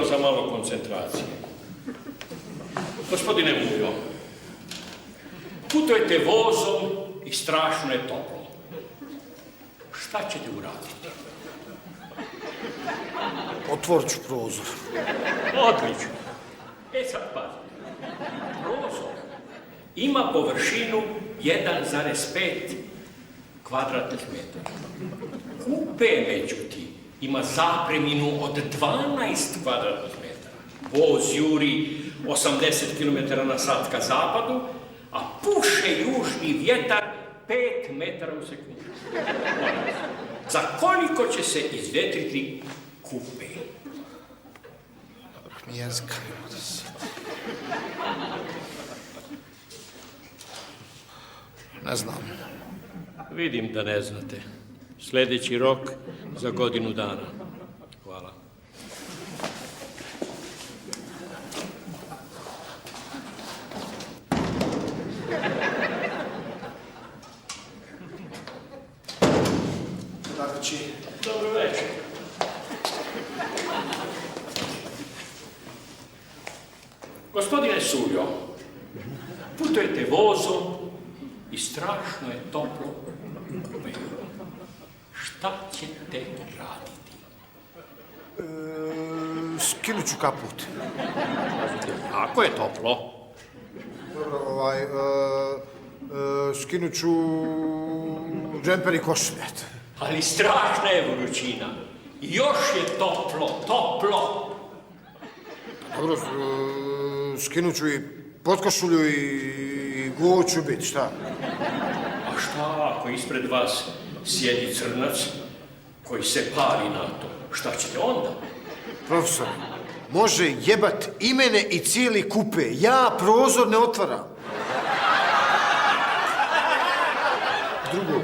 za malo koncentracije. Gospodine Mujo, putujete vozom i strašno je toplo. Šta ćete uraditi? Otvorit ću prozor. Odlično. Sad pazite. Prozor ima površinu 1,5 kvadratnih metara. Kupe, međutim, ima zapreminu od 12 kvadratnih metara. Voz juri 80 km/h ka zapadu, a puše južni vjetar 5 metara u sekundu. Za koliko će se izvetriti kupe? Mi jezika. Ne znam. Vidim da ne znate. Sljedeći rok za godinu dana. Hvala. Dobro večer. Gospodine Suljo, putujete vozom i strašno je toplo. Šta ćete raditi? Skinut ću kaput. Ako je toplo. Dobro, skinut ću džemper i košuljet. Ali strašna je vrućina. Još je toplo, toplo. Dobro, skinut ću i potkošulju i guo ću bit, šta? A šta ako ispred vas sjedi crnac koji se pali na to? Šta ćete onda? Profesor, može jebat i mene i cijeli kupe. Ja prozor ne otvaram. Drugo